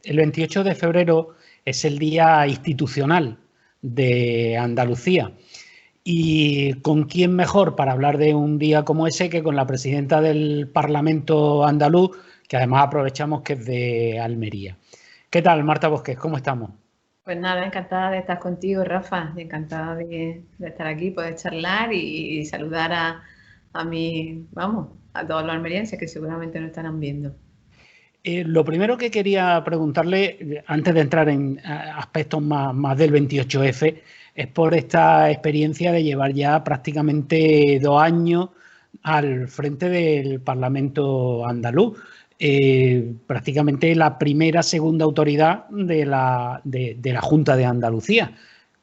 El 28 de febrero es el Día Institucional de Andalucía. ¿Y con quién mejor para hablar de un día como ese que con la presidenta del Parlamento andaluz, que además aprovechamos que es de Almería? ¿Qué tal, Marta Bosques? ¿Cómo estamos? Pues nada, encantada de estar contigo, Rafa, encantada de estar aquí, poder charlar y saludar a todos los almerienses que seguramente nos estarán viendo. Lo primero que quería preguntarle, antes de entrar en aspectos más del 28F, es por esta experiencia de llevar ya prácticamente 2 años al frente del Parlamento andaluz. Prácticamente la segunda autoridad de la Junta de Andalucía.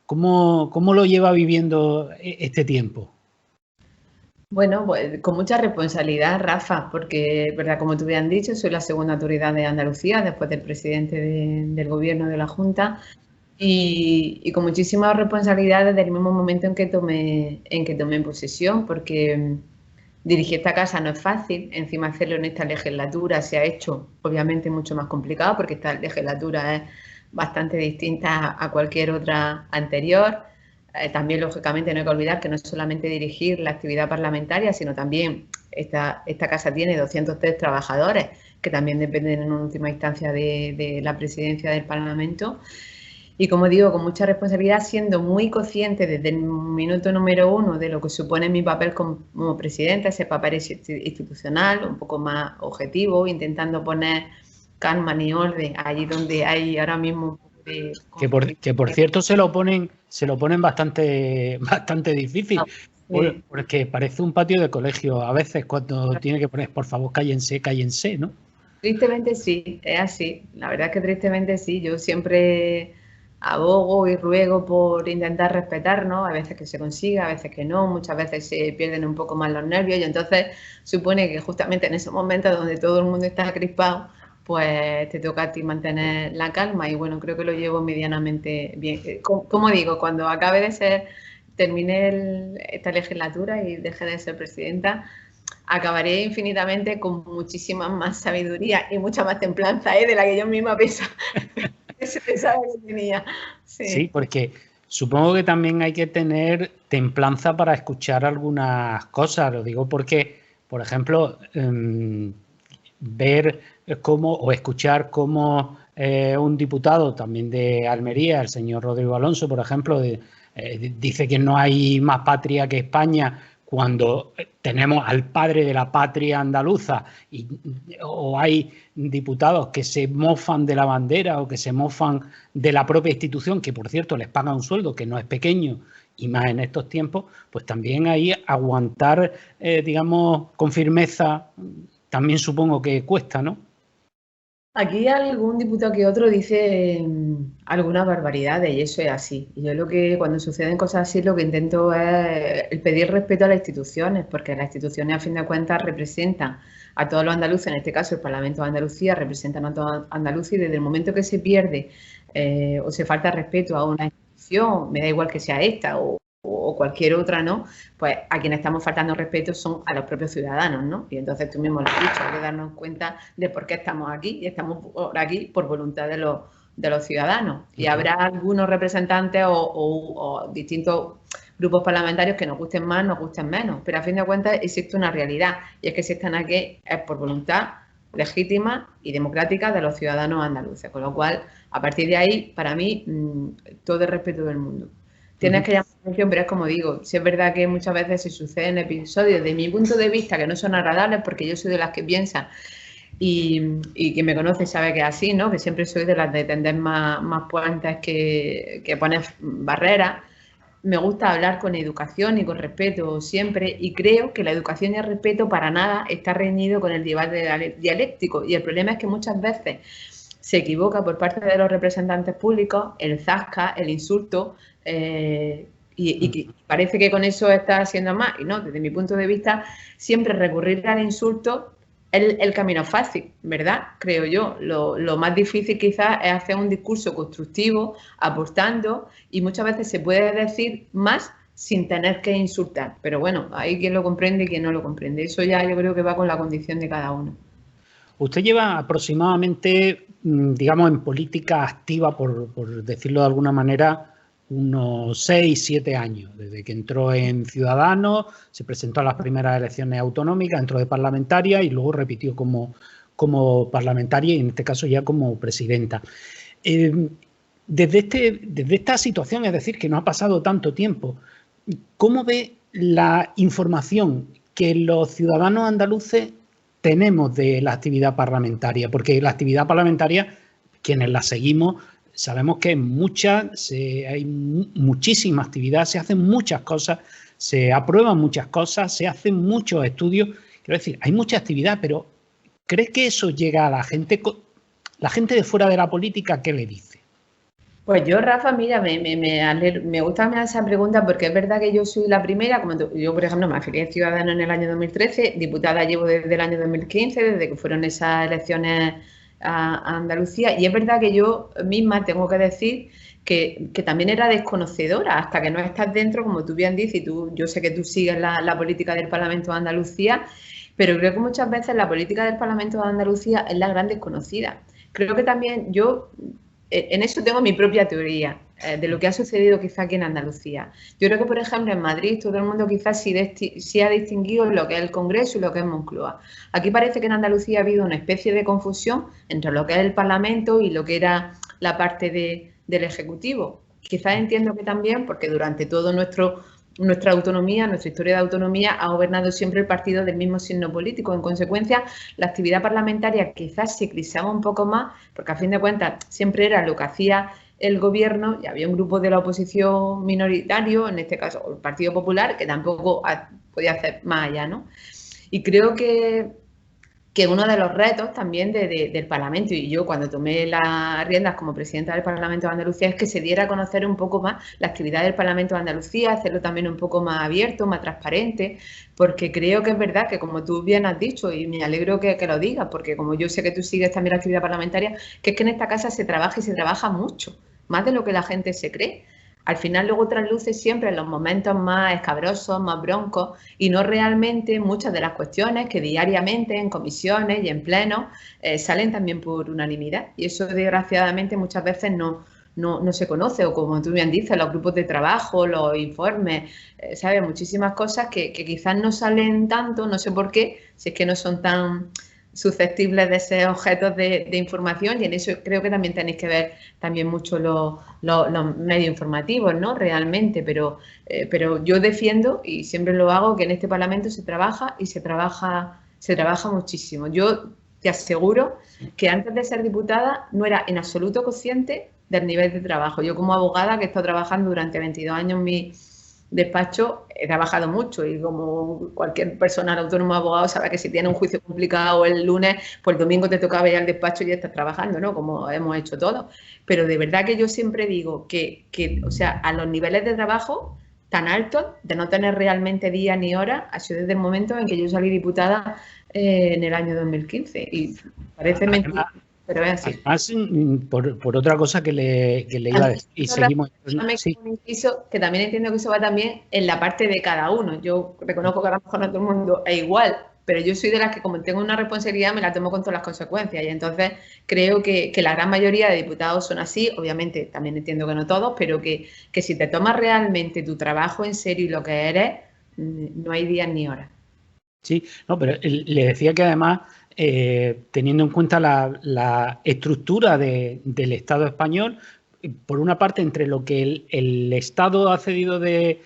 ¿Cómo lo lleva viviendo este tiempo? Bueno, pues con mucha responsabilidad, Rafa, porque, verdad, como tú bien has dicho, soy la segunda autoridad de Andalucía después del presidente del gobierno de la Junta y con muchísima responsabilidad desde el mismo momento en que tomé posesión, porque dirigir esta casa no es fácil, encima hacerlo en esta legislatura se ha hecho obviamente mucho más complicado porque esta legislatura es bastante distinta a cualquier otra anterior. También, lógicamente, no hay que olvidar que no es solamente dirigir la actividad parlamentaria, sino también esta casa tiene 203 trabajadores que también dependen en última instancia de la presidencia del Parlamento. Y como digo, con mucha responsabilidad, siendo muy consciente desde el minuto número 1 de lo que supone mi papel como presidenta, ese papel institucional, un poco más objetivo, intentando poner calma y orden allí donde hay ahora mismo un poco de que por cierto se lo ponen bastante difícil, Sí. porque parece un patio de colegio a veces cuando tiene que poner por favor cállense, ¿no? Tristemente sí, es así. La verdad es que tristemente sí. Yo siempre abogo y ruego por intentar respetarnos, a veces que se consiga, a veces que no, muchas veces se pierden un poco más los nervios y entonces supone que justamente en esos momentos donde todo el mundo está crispado, pues te toca a ti mantener la calma y bueno, creo que lo llevo medianamente bien. Como digo, cuando termine esta legislatura y deje de ser presidenta, acabaré infinitamente con muchísima más sabiduría y mucha más templanza de la que yo misma pensaba que tenía. Sí, Sí. porque supongo que también hay que tener templanza para escuchar algunas cosas. Lo digo porque, por ejemplo, ver cómo o escuchar cómo un diputado también de Almería, el señor Rodrigo Alonso, por ejemplo, dice que no hay más patria que España cuando tenemos al padre de la patria andaluza o hay diputados que se mofan de la bandera o que se mofan de la propia institución, que por cierto les paga un sueldo que no es pequeño y más en estos tiempos, pues también ahí aguantar, digamos, con firmeza también supongo que cuesta, ¿no? Aquí algún diputado que otro dice algunas barbaridades y eso es así. Y yo cuando suceden cosas así, lo que intento es el pedir respeto a las instituciones, porque las instituciones a fin de cuentas representan a todos los andaluces, en este caso el Parlamento de Andalucía, representan a todos los andaluces y desde el momento que se pierde o se falta respeto a una institución, me da igual que sea esta o cualquier otra, ¿no? Pues a quienes estamos faltando respeto son a los propios ciudadanos, ¿no? Y entonces tú mismo lo has dicho, hay que darnos cuenta de por qué estamos aquí y estamos por aquí por voluntad de los ciudadanos. Y habrá algunos representantes o distintos grupos parlamentarios que nos gusten más, nos gusten menos, pero a fin de cuentas existe una realidad y es que si están aquí es por voluntad legítima y democrática de los ciudadanos andaluces, con lo cual a partir de ahí para mí todo el respeto del mundo. Tienes que llamar la atención, pero es como digo, si es verdad que muchas veces se suceden episodios de mi punto de vista que no son agradables porque yo soy de las que piensa y quien me conoce sabe que es así, ¿no? Que siempre soy de las de tender más puentes que poner barreras. Me gusta hablar con educación y con respeto siempre y creo que la educación y el respeto para nada está reñido con el debate dialéctico y el problema es que muchas veces se equivoca por parte de los representantes públicos el zasca, el insulto y parece que con eso está haciendo más y no, desde mi punto de vista siempre recurrir al insulto es el camino fácil, ¿verdad? Creo yo. Lo más difícil quizás es hacer un discurso constructivo, aportando y muchas veces se puede decir más sin tener que insultar. Pero bueno, hay quien lo comprende y quien no lo comprende. Eso ya yo creo que va con la condición de cada uno. Usted lleva aproximadamente digamos, en política activa, por decirlo de alguna manera, unos 6, 7 años, desde que entró en Ciudadanos, se presentó a las primeras elecciones autonómicas, entró de parlamentaria y luego repitió como parlamentaria y en este caso ya como presidenta. Desde esta situación, es decir, que no ha pasado tanto tiempo, ¿cómo ve la información que los ciudadanos andaluces tenemos de la actividad parlamentaria? Porque la actividad parlamentaria, quienes la seguimos, sabemos que hay muchísima actividad, se hacen muchas cosas, se aprueban muchas cosas, se hacen muchos estudios. Quiero decir, hay mucha actividad, pero ¿cree que eso llega a la gente? La gente de fuera de la política, ¿qué le dice? Pues yo, Rafa, mira, me gusta esa pregunta porque es verdad que yo soy la primera, como yo, por ejemplo, me afilié a Ciudadanos en el año 2013, diputada llevo desde el año 2015, desde que fueron esas elecciones a Andalucía, y es verdad que yo misma tengo que decir que también era desconocedora, hasta que no estás dentro, como tú bien dices, y yo sé que tú sigues la política del Parlamento de Andalucía, pero creo que muchas veces la política del Parlamento de Andalucía es la gran desconocida. Creo que también yo... En eso tengo mi propia teoría de lo que ha sucedido quizá aquí en Andalucía. Yo creo que, por ejemplo, en Madrid todo el mundo quizás sí ha distinguido lo que es el Congreso y lo que es Moncloa. Aquí parece que en Andalucía ha habido una especie de confusión entre lo que es el Parlamento y lo que era la parte del Ejecutivo. Quizás entiendo que también porque durante todo nuestra autonomía, nuestra historia de autonomía, ha gobernado siempre el partido del mismo signo político. En consecuencia, la actividad parlamentaria quizás se eclipsaba un poco más, porque a fin de cuentas siempre era lo que hacía el gobierno y había un grupo de la oposición minoritario, en este caso el Partido Popular, que tampoco podía hacer más allá, ¿no? Y creo que uno de los retos también del Parlamento, y yo cuando tomé las riendas como presidenta del Parlamento de Andalucía, es que se diera a conocer un poco más la actividad del Parlamento de Andalucía, hacerlo también un poco más abierto, más transparente, porque creo que es verdad que, como tú bien has dicho, y me alegro que lo digas, porque como yo sé que tú sigues también la actividad parlamentaria, que es que en esta casa se trabaja y se trabaja mucho, más de lo que la gente se cree. Al final luego trasluce siempre en los momentos más escabrosos, más broncos, y no realmente muchas de las cuestiones que diariamente en comisiones y en plenos salen también por unanimidad. Y eso, desgraciadamente, muchas veces no se conoce, o como tú bien dices, los grupos de trabajo, los informes, ¿sabes? Muchísimas cosas que quizás no salen tanto, no sé por qué, si es que no son tan susceptibles de ser objetos de información, y en eso creo que también tenéis que ver también mucho los medios informativos, ¿no? Realmente, pero yo defiendo, y siempre lo hago, que en este Parlamento se trabaja y se trabaja muchísimo. Yo te aseguro que antes de ser diputada no era en absoluto consciente del nivel de trabajo. Yo, como abogada que he estado trabajando durante 22 años en mi despacho, he trabajado mucho, y como cualquier persona autónomo abogado sabe que si tiene un juicio complicado el lunes, pues el domingo te tocaba ir al despacho y ya estás trabajando, ¿no? Como hemos hecho todos. Pero de verdad que yo siempre digo que o sea, a los niveles de trabajo tan altos, de no tener realmente día ni hora, ha sido desde el momento en que yo salí diputada en el año 2015. Y parece mentira, pero es así. Además, por otra cosa que le iba a decir, y seguimos... Sí. Que también entiendo que eso va también en la parte de cada uno. Yo reconozco que a lo mejor no todo el mundo es igual, pero yo soy de las que, como tengo una responsabilidad, me la tomo con todas las consecuencias, y entonces creo que la gran mayoría de diputados son así. Obviamente también entiendo que no todos, pero que si te tomas realmente tu trabajo en serio y lo que eres, no hay días ni horas. Sí, no, pero le decía que además, teniendo en cuenta la estructura del Estado español, por una parte, entre lo que el Estado ha cedido de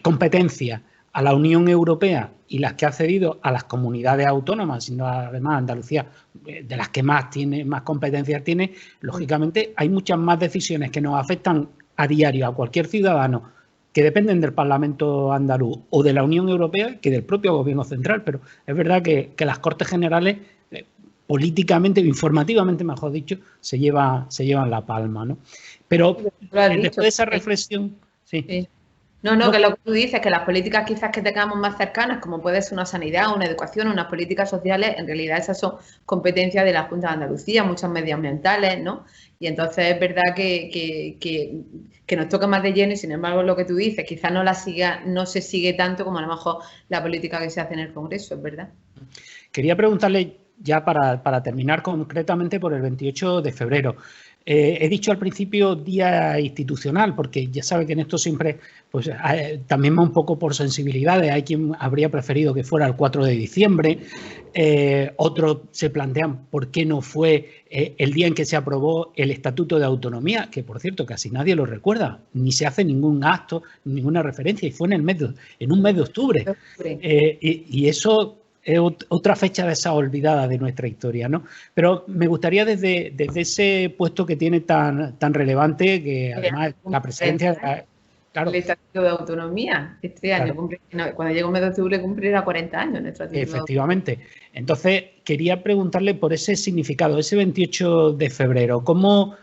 competencia a la Unión Europea y las que ha cedido a las comunidades autónomas, siendo además Andalucía de las que más competencias tiene, lógicamente hay muchas más decisiones que nos afectan a diario a cualquier ciudadano, que dependen del Parlamento andaluz o de la Unión Europea, que del propio Gobierno central. Pero es verdad que las Cortes Generales, políticamente o informativamente, mejor dicho, se llevan la palma, ¿no? Pero después de esa reflexión... Sí. No, que lo que tú dices, que las políticas quizás que tengamos más cercanas, como puede ser una sanidad, una educación, unas políticas sociales, en realidad esas son competencias de la Junta de Andalucía, muchas medioambientales, ¿no? Y entonces es verdad que nos toca más de lleno, y sin embargo lo que tú dices, quizás no se sigue tanto como a lo mejor la política que se hace en el Congreso, es verdad. Quería preguntarle, ya para terminar concretamente por el 28 de febrero. He dicho al principio día institucional, porque ya sabe que en esto siempre, pues también va un poco por sensibilidades. Hay quien habría preferido que fuera el 4 de diciembre. Otros se plantean por qué no fue el día en que se aprobó el Estatuto de Autonomía, que por cierto casi nadie lo recuerda, ni se hace ningún acto, ninguna referencia, y fue en un mes de octubre. Y eso es otra fecha de esa olvidada de nuestra historia, ¿no? Pero me gustaría desde ese puesto que tiene tan relevante, que además la presidencia... Claro, el Estatuto de Autonomía. Este año, cuando llegó el mes de octubre, cumplirá 40 años nuestro Estatuto. Efectivamente. Entonces, quería preguntarle por ese significado, ese 28 de febrero. ¿Cómo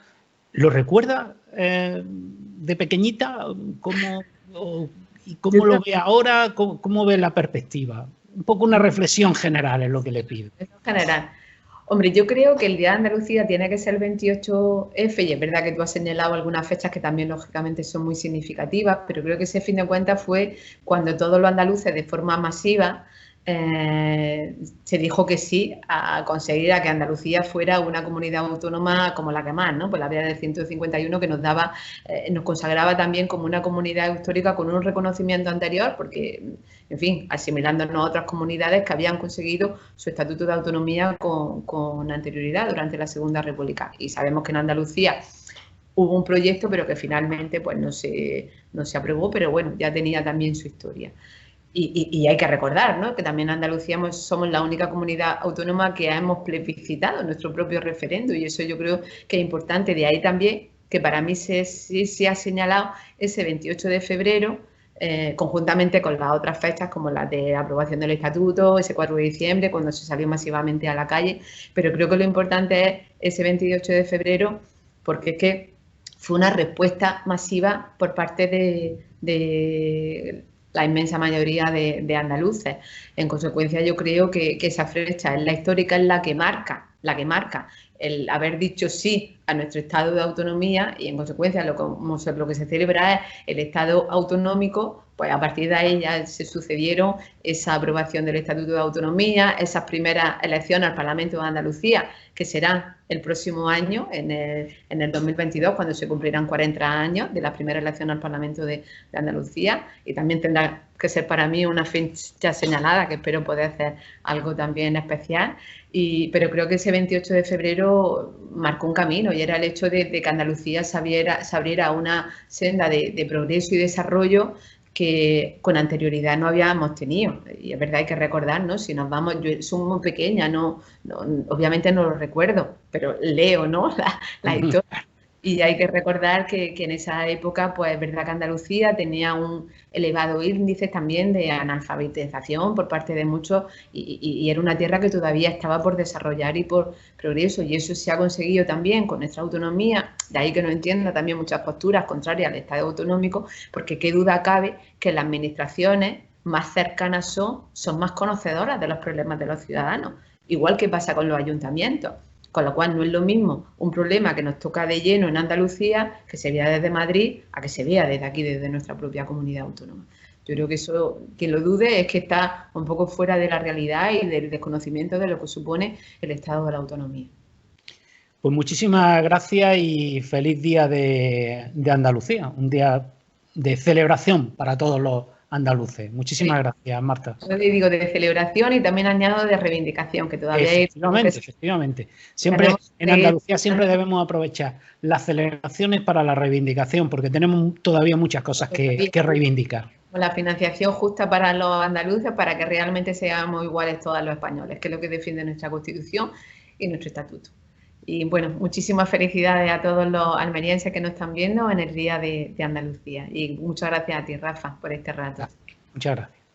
lo recuerda de pequeñita? ¿Cómo lo ve ahora? ¿Cómo ve la perspectiva? Un poco una reflexión general es lo que le pido. General. Hombre, yo creo que el Día de Andalucía tiene que ser el 28F, y es verdad que tú has señalado algunas fechas que también lógicamente son muy significativas, pero creo que ese fin de cuentas fue cuando todos los andaluces de forma masiva se dijo que sí a conseguir a que Andalucía fuera una comunidad autónoma como la que más, ¿no? Pues la vía del 151 que nos daba, nos consagraba también como una comunidad histórica con un reconocimiento anterior, porque, en fin, asimilándonos a otras comunidades que habían conseguido su estatuto de autonomía con anterioridad durante la Segunda República. Y sabemos que en Andalucía hubo un proyecto, pero que finalmente pues no se aprobó, pero bueno, ya tenía también su historia. Y hay que recordar, ¿no?, que también Andalucía somos la única comunidad autónoma que hemos plebiscitado nuestro propio referendo, y eso yo creo que es importante. De ahí también que para mí se ha señalado ese 28 de febrero, conjuntamente con las otras fechas como las de aprobación del estatuto, ese 4 de diciembre, cuando se salió masivamente a la calle. Pero creo que lo importante es ese 28 de febrero, porque es que fue una respuesta masiva por parte de la inmensa mayoría de andaluces. En consecuencia, yo creo que esa fecha es la histórica, es la que marca el haber dicho sí a nuestro estado de autonomía, y en consecuencia lo que se celebra es el estado autonómico. Pues a partir de ahí ya se sucedieron esa aprobación del Estatuto de Autonomía, esas primeras elecciones al Parlamento de Andalucía, que serán el próximo año, en el 2022, cuando se cumplirán 40 años de la primera elección al Parlamento de Andalucía, y también tendrá que ser para mí una fecha señalada, que espero poder hacer algo también especial. Pero creo que ese 28 de febrero marcó un camino, y era el hecho de que Andalucía se abriera una senda de progreso y desarrollo que con anterioridad no habíamos tenido. Y es verdad, hay que recordar, ¿no? Si nos vamos, yo soy muy pequeña, obviamente no lo recuerdo, pero leo, ¿no?, la historia. Y hay que recordar que en esa época, pues es verdad que Andalucía tenía un elevado índice también de analfabetización por parte de muchos, y era una tierra que todavía estaba por desarrollar y por progreso, y eso se ha conseguido también con nuestra autonomía. De ahí que no entienda también muchas posturas contrarias al Estado autonómico, porque qué duda cabe que las administraciones más cercanas son más conocedoras de los problemas de los ciudadanos, igual que pasa con los ayuntamientos. Con lo cual no es lo mismo un problema que nos toca de lleno en Andalucía, que se vea desde Madrid, a que se vea desde aquí, desde nuestra propia comunidad autónoma. Yo creo que eso, quien lo dude, es que está un poco fuera de la realidad y del desconocimiento de lo que supone el Estado de la autonomía. Pues muchísimas gracias y feliz día de Andalucía, un día de celebración para todos los andaluces. Muchísimas gracias, Marta. Yo le digo de celebración, y también añado de reivindicación, que todavía efectivamente. Siempre en Andalucía siempre debemos aprovechar las celebraciones para la reivindicación, porque tenemos todavía muchas cosas que reivindicar. La financiación justa para los andaluces, para que realmente seamos iguales todos los españoles, que es lo que defiende nuestra Constitución y nuestro Estatuto. Y bueno, muchísimas felicidades a todos los almerienses que nos están viendo en el Día de Andalucía. Y muchas gracias a ti, Rafa, por este rato. Muchas gracias.